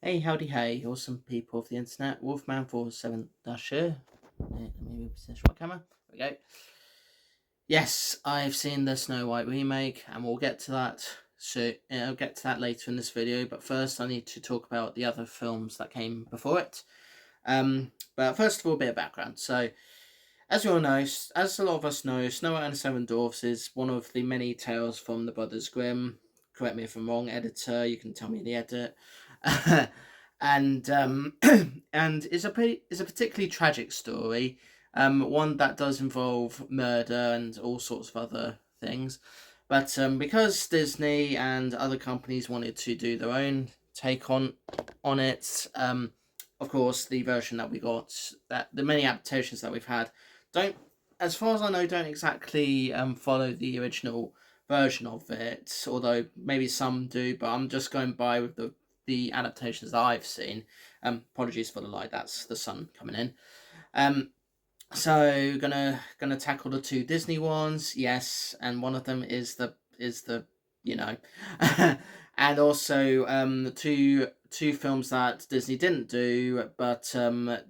Hey, howdy, hey, awesome people of the internet. Wolfman47 here. Let me position my camera. There we go. Yes, I've seen the Snow White remake, and we'll get to that. So I'll get to that later in this video. But first, I need to talk about the other films that came before it. But first of all, a bit of background. So, as you all know, as a lot of us know, Snow White and the Seven Dwarfs is one of the many tales from the Brothers Grimm. Correct me if I'm wrong, editor. You can tell me in the edit. and and it's a particularly tragic story. One that does involve murder and all sorts of other things. But because Disney and other companies wanted to do their own take on it, of course, the version that we got, that the many adaptations that we've had, don't, as far as I know, don't exactly follow the original version of it. Although maybe some do, but I'm just going by with the adaptations that I've seen. Apologies for the light. That's the sun coming in. So gonna tackle the two Disney ones, yes, and one of them is the you know, and also two films that Disney didn't do, but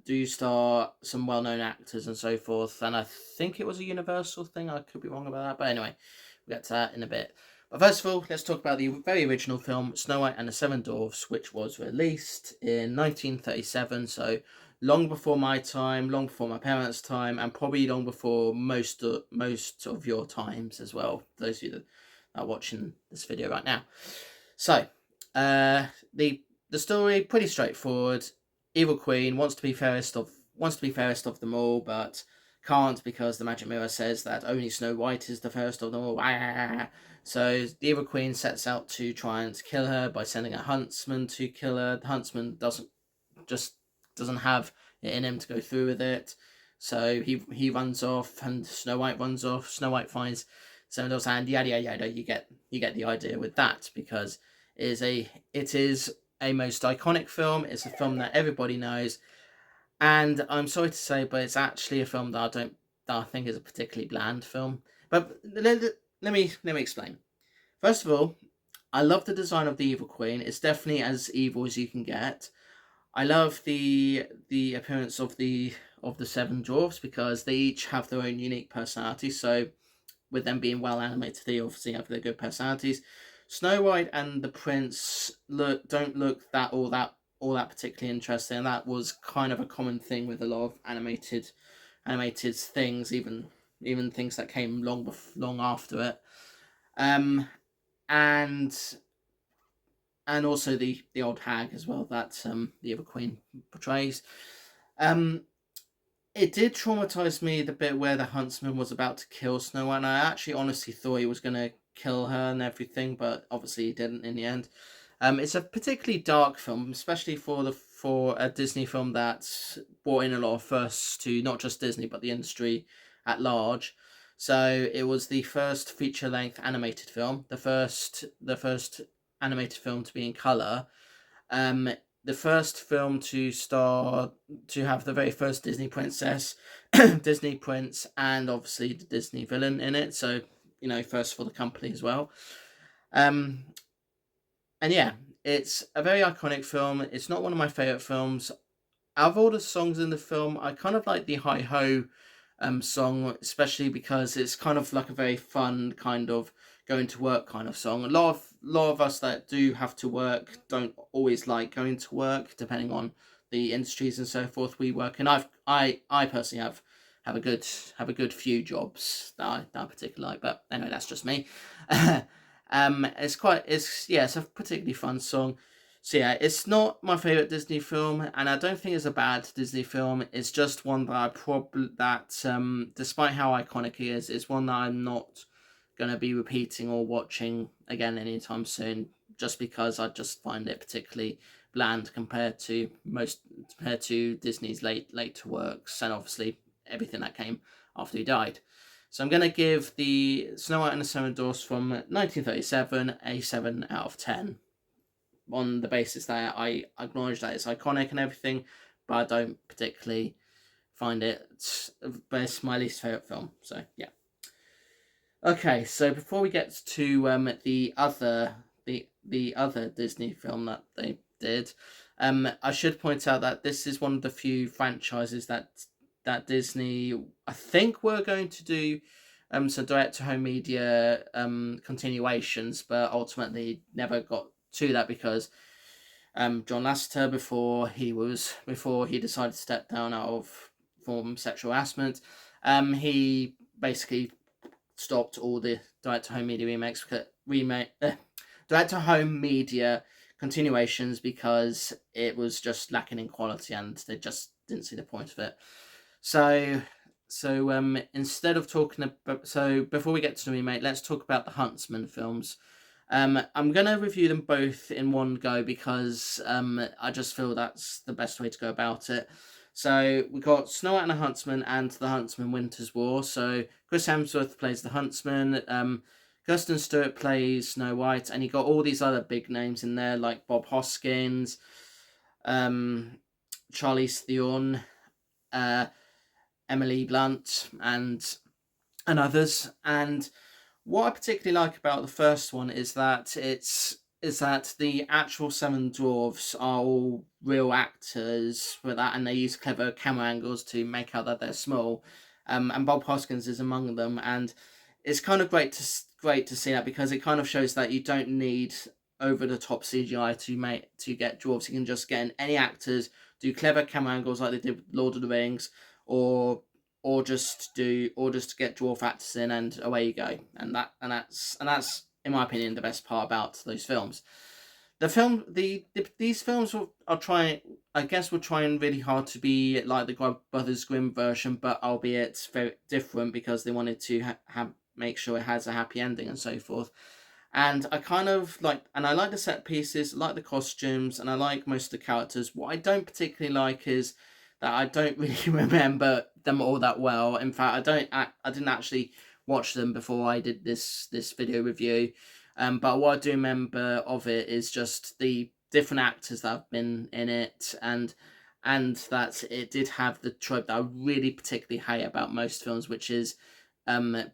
do star some well-known actors and so forth. And I think it was a Universal thing. I could be wrong about that, but anyway, we'll get to that in a bit. But first of all, let's talk about the very original film, Snow White and the Seven Dwarfs, which was released in 1937. So long before my time, long before my parents' time, and probably long before most of your times as well. Those of you that are watching this video right now. So, the story pretty straightforward. Evil Queen wants to be fairest of them all, but can't because the magic mirror says that only Snow White is the fairest of them all. So the Evil Queen sets out to try and kill her by sending a huntsman to kill her. The huntsman doesn't have it in him to go through with it, so he runs off, and Snow White runs off. Snow White finds Seven Dwarfs, and yada yada yada. You get the idea with that, because it is a most iconic film. It's a film that everybody knows, and I'm sorry to say, but it's actually a film that I think is a particularly bland film. But let me explain. First of all, I love the design of the Evil Queen. It's definitely as evil as you can get. I love the appearance of the Seven Dwarfs, because they each have their own unique personality. So with them being well animated, they obviously have their good personalities. Snow White and the Prince don't look all that particularly interesting. And that was kind of a common thing with a lot of animated things, even things that came long after it. And also the old hag as well that the Evil Queen portrays. It did traumatize me the bit where the huntsman was about to kill Snow White, and I actually honestly thought he was going to kill her and everything, but obviously he didn't in the end. It's a particularly dark film, especially for a Disney film that's brought in a lot of firsts to not just Disney but the industry at large. So it was the first feature-length animated film, the first animated film to be in color. The first film to have the very first Disney princess, Disney prince, and obviously the Disney villain in it. So, first for the company as well. And yeah, it's a very iconic film. It's not one of my favorite films. Out of all the songs in the film, I kind of like the Hi Ho song, especially because it's kind of like a very fun kind of going to work kind of song. A lot of us that do have to work don't always like going to work, depending on the industries and so forth we work in. I personally have a good few jobs that I particularly like, but anyway, that's just me. It's a particularly fun song. So yeah, it's not my favorite Disney film, and I don't think it's a bad Disney film. It's just one that despite how iconic it is one that I'm not going to be repeating or watching again anytime soon, just because I just find it particularly bland compared to Disney's later works, and obviously everything that came after he died. So I'm going to give the Snow White and the Seven Dwarfs from 1937 a 7 out of 10. On the basis that I acknowledge that it's iconic and everything, but I don't particularly find it my least favourite film. So, yeah. Okay, so before we get to the other Disney film that they did, I should point out that this is one of the few franchises that Disney, I think, were going to do some direct to home media continuations, but ultimately never got to that because John Lasseter, before he decided to step down out of from sexual harassment, he basically stopped all the direct to home media direct to home media continuations because it was just lacking in quality and they just didn't see the point of it. So instead of talking about, so before we get to the remake, let's talk about the Huntsman films. I'm gonna review them both in one go because I just feel that's the best way to go about it. So we got Snow White and the Huntsman and The Huntsman Winter's War. So Chris Hemsworth plays the Huntsman. Kristen Stewart plays Snow White, and you got all these other big names in there like Bob Hoskins, Charlize Theron, Emily Blunt, and others. And what I particularly like about the first one is that the actual seven dwarves are all real actors for that, and they use clever camera angles to make out that they're small. And Bob Hoskins is among them, and it's kind of great to see that because it kind of shows that you don't need over the top CGI to get dwarves. You can just get in any actors, do clever camera angles like they did with Lord of the Rings, or just get dwarf actors in, and away you go. And that's in my opinion the best part about those films. These films are trying, I guess, we're trying really hard to be like the Brothers Grimm version, but albeit very different because they wanted to make sure it has a happy ending and so forth. And I kind of like, and I like the set pieces, I like the costumes, and I like most of the characters. What I don't particularly like is that I don't really remember them all that well. In fact, I didn't actually watch them before I did this video review. But what I do remember of it is just the different actors that have been in it, and that it did have the trope that I really particularly hate about most films, which is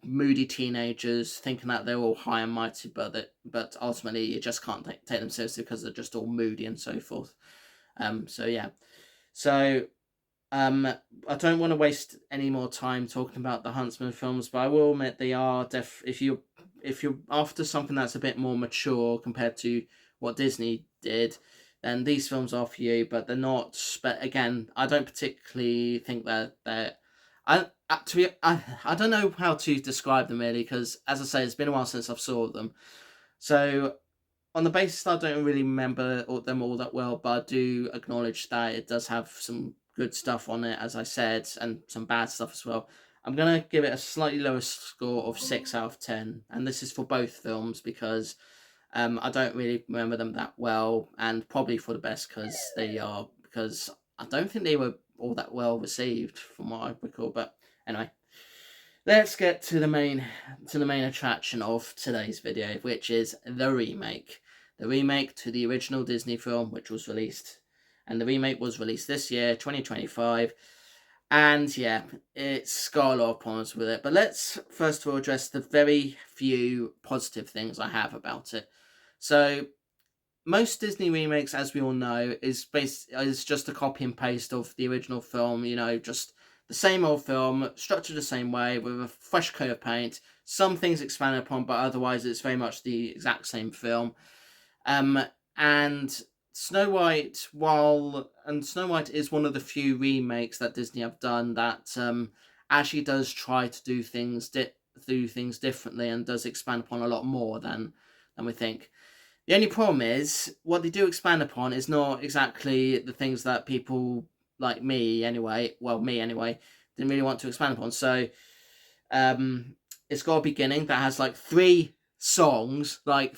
moody teenagers thinking that they're all high and mighty, but ultimately you just can't take them seriously because they're just all moody and so forth. So yeah, so I don't want to waste any more time talking about the Huntsman films, but I will admit they are if you're after something that's a bit more mature compared to what Disney did, then these films are for you. But they're not. But again, I don't particularly think that they're. I don't know how to describe them really because, as I say, it's been a while since I've saw them. So on the basis that I don't really remember them all that well, but I do acknowledge that it does have some good stuff on it, as I said, and some bad stuff as well. I'm going to give it a slightly lower score of 6 out of 10, and this is for both films because I don't really remember them that well, and probably for the best because I don't think they were all that well received from what I recall. But anyway, let's get to the main attraction of today's video, which is the remake. The remake to the original Disney film, which was released, and the remake was released this year, 2025. And yeah, it's got a lot of problems with it. But let's first of all address the very few positive things I have about it. So most Disney remakes, as we all know, is just a copy and paste of the original film. You know, just the same old film, structured the same way with a fresh coat of paint. Some things expanded upon, but otherwise it's very much the exact same film. And Snow White, Snow White is one of the few remakes that Disney have done that actually does try to do things differently and does expand upon a lot more than we think. The only problem is what they do expand upon is not exactly the things that people like me anyway, didn't really want to expand upon. So it's got a beginning that has like three songs, like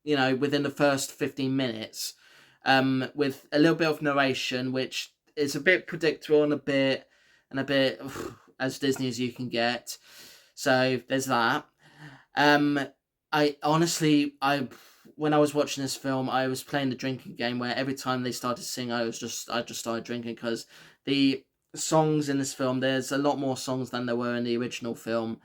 within the first 15 minutes, with a little bit of narration, which is a bit predictable and a bit as Disney as you can get. So there's that. I honestly, when I was watching this film, I was playing the drinking game where every time they started to sing, I just started drinking because the songs in this film, there's a lot more songs than there were in the original film,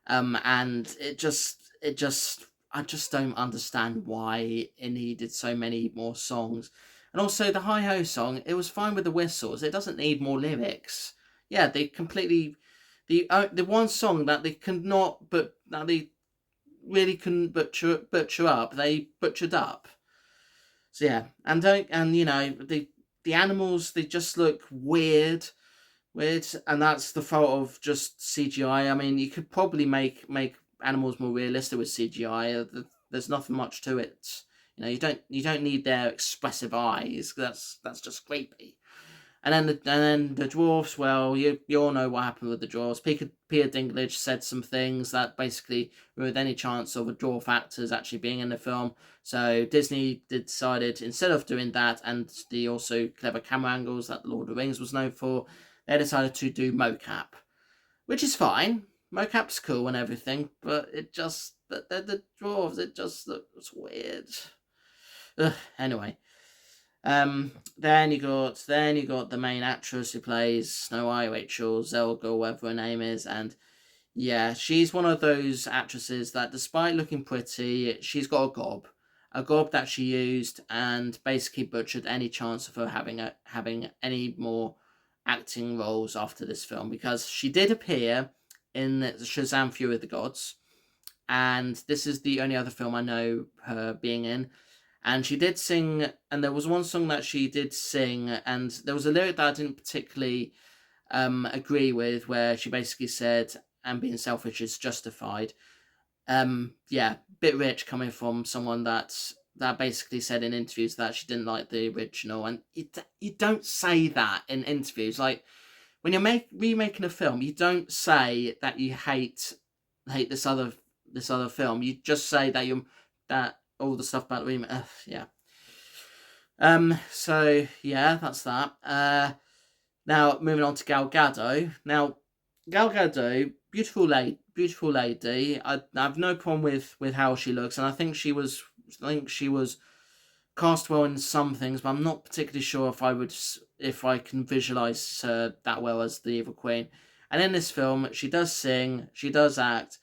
and I just don't understand why it needed so many more songs. And also the Hi Ho song, it was fine with the whistles. It doesn't need more lyrics. Yeah, they completely the one song that they could not but that they really couldn't butcher up. They butchered up. So yeah, and don't and you know the animals, they just look weird, and that's the fault of just CGI. I mean, you could probably make animals more realistic with CGI. There's nothing much to it. You know, you don't need their expressive eyes. That's just creepy. And then the dwarfs. Well, you all know what happened with the dwarfs. Peter Dinklage said some things that basically ruined any chance of a dwarf actors actually being in the film. So Disney decided, instead of doing that and the also clever camera angles that Lord of the Rings was known for, they decided to do mocap, which is fine. Mocap's cool and everything, but the dwarves, it just looks weird. Ugh, anyway. Then you got the main actress who plays Snow White, Rachel Zelga, whatever her name is, and yeah, she's one of those actresses that, despite looking pretty, she's got a gob that she used and basically butchered any chance of her having any more acting roles after this film, because she did appear in Shazam: Fury of the Gods, and this is the only other film I know her being in. And she did sing, and there was one song that she did sing, and there was a lyric that I didn't particularly agree with, where she basically said, "And being selfish is justified." Yeah, bit rich coming from someone that basically said in interviews that she didn't like the original, and you don't say that in interviews. Like, when you're remaking a film, you don't say that you hate this other film. You just say that all the stuff about the remake. Yeah. So yeah, that's that. Now moving on to Gal Gadot. Now, Gal Gadot, beautiful lady. I have no problem with how she looks, and I think she was cast well in some things, but I'm not particularly sure if I can visualize her that well as the Evil Queen. And in this film, she does sing, she does act,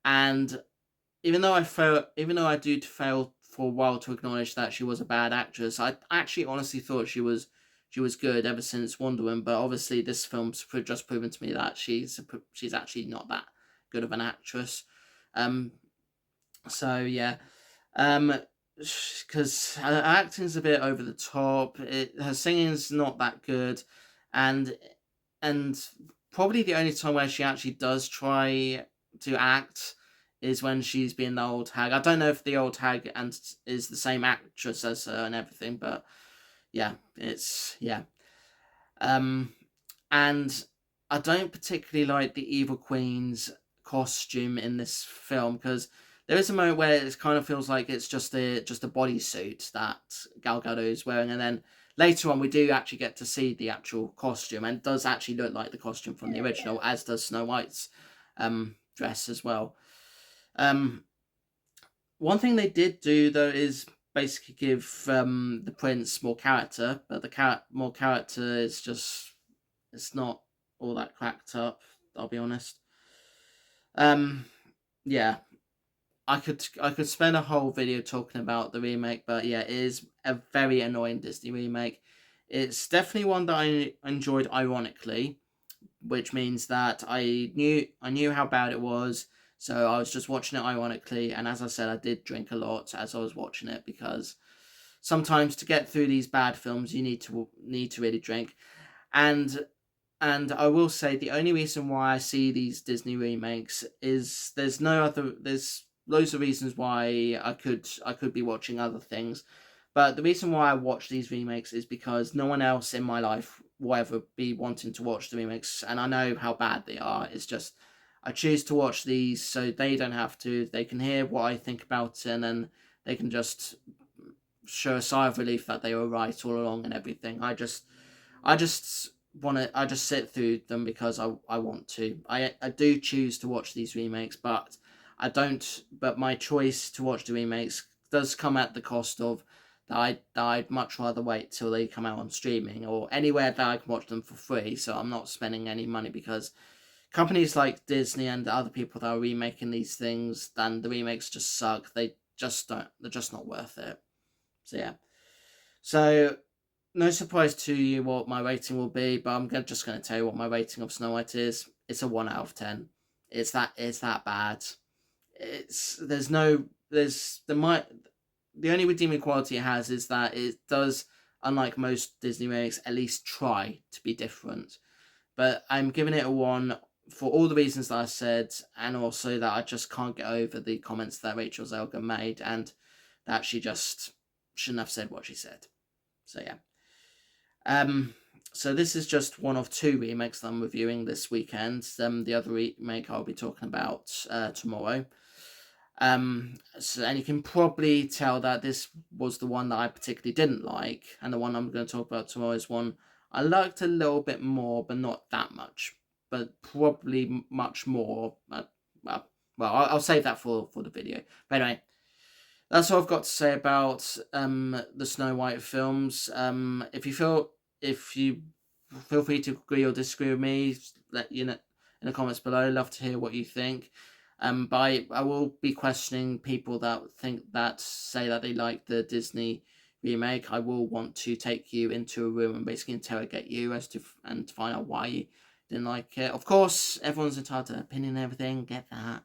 and even though I do fail for a while to acknowledge that she was a bad actress, I actually honestly thought she was good ever since Wonder Woman. But obviously, this film's just proven to me that she's actually not that good of an actress. Um, so yeah, because her acting's a bit over the top. Her singing's not that good, and and probably the only time where she actually does try to act is when she's being the old hag. I don't know if the old hag and is the same actress as her and everything, but yeah, it's yeah. Um, and I don't particularly like the Evil Queen's costume in this film, because there is a moment where it kind of feels like it's just a bodysuit that Gal Gadot is wearing, and then later on we do actually get to see the actual costume, and it does actually look like the costume from the original, as does Snow White's dress as well. Um, One thing they did do though is basically give the prince more character, but more character is just, it's not all that cracked up. I'll be honest. Um, yeah, I could spend a whole video talking about the remake, but yeah, it is a very annoying Disney remake. It's definitely one that I enjoyed ironically, which means that I knew how bad it was, so I was just watching it ironically. And as I said, I did drink a lot as I was watching it, because sometimes to get through these bad films, you need to really drink. And and I will say, the only reason why I see these Disney remakes is there's loads of reasons why I could be watching other things, but the reason why I watch these remakes is because no one else in my life will ever be wanting to watch the remakes, and I know how bad they are. It's just, I choose to watch these so they don't have to. They can hear what I think about it, and then they can just show a sigh of relief that they were right all along and everything. I just sit through them because I want to. I do choose to watch these remakes, but I don't. But my choice to watch the remakes does come at the cost of that I'd much rather wait till they come out on streaming or anywhere that I can watch them for free. So I'm not spending any money, because companies like Disney and other people that are remaking these things, then the remakes just suck. They just don't. They're just not worth it. So yeah. So no surprise to you what my rating will be, but just going to tell you what my rating of Snow White is. It's a 1 out of 10. It's that bad. It's there's no there's there might the only redeeming quality it has is that it does, unlike most Disney remakes, at least try to be different. But I'm giving it a 1 for all the reasons that I said, and also that I just can't get over the comments that Rachel Zelga made, and that she just shouldn't have said what she said. So yeah. Um, so this is just one of 2 remakes that I'm reviewing this weekend. The other remake I'll be talking about tomorrow. And you can probably tell that this was the one that I particularly didn't like, and the one I'm going to talk about tomorrow is one I liked a little bit more, but not that much. But probably much more. I'll save that for the video. But anyway, that's all I've got to say about the Snow White films. If you feel free to agree or disagree with me, let you know in the comments below. Love to hear what you think. But I will be questioning people that say that they like the Disney remake. I will want to take you into a room and basically interrogate you and to find out why you didn't like it. Of course, everyone's entitled to an opinion and everything. Get that.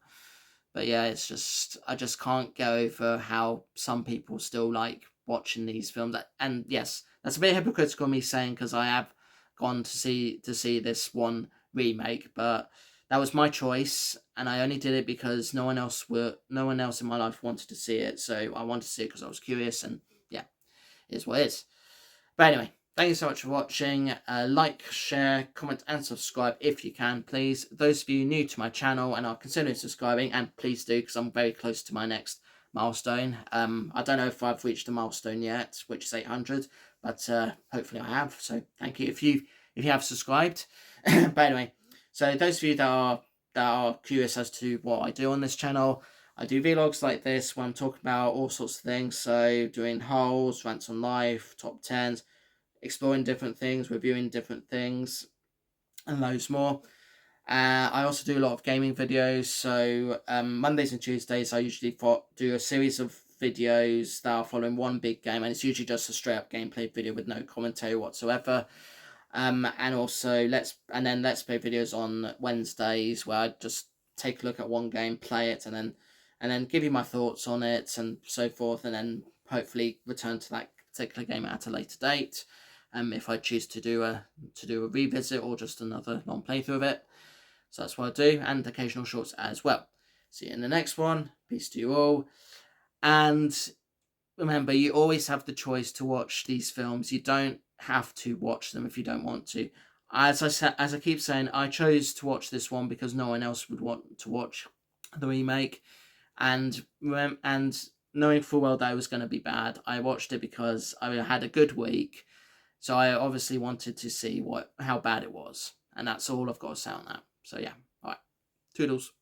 But yeah, it's just I just can't get over how some people still like watching these films. And yes, that's a bit hypocritical of me saying, because I have gone to see this one remake, but that was my choice, and I only did it because no one else in my life wanted to see it. So I wanted to see it because I was curious, and yeah, it is what it is. But anyway, thank you so much for watching. Like, share, comment, and subscribe if you can, please. Those of you new to my channel and are considering subscribing, and please do, because I'm very close to my next milestone. I don't know if I've reached the milestone yet, which is 800, but hopefully I have. So thank you if you have subscribed. But anyway, so those of you that are curious as to what I do on this channel, I do vlogs like this where I'm talking about all sorts of things. So doing hauls, rants on life, top 10s, exploring different things, reviewing different things, and loads more. I also do a lot of gaming videos. So Mondays and Tuesdays, I usually do a series of videos that are following one big game, and it's usually just a straight up gameplay video with no commentary whatsoever. And also let's play videos on Wednesdays where I just take a look at one game, play it, and then give you my thoughts on it and so forth, and then hopefully return to that particular game at a later date. If I choose to do a revisit or just another long playthrough of it. So that's what I do, and occasional shorts as well. See you in the next one. Peace to you all. And remember, you always have the choice to watch these films. You don't have to watch them if you don't want to. As I keep saying, I chose to watch this one because no one else would want to watch the remake, and knowing full well that it was going to be bad, I watched it because I had a good week. So I obviously wanted to see how bad it was, and that's all I've got to say on that. So yeah, all right, toodles.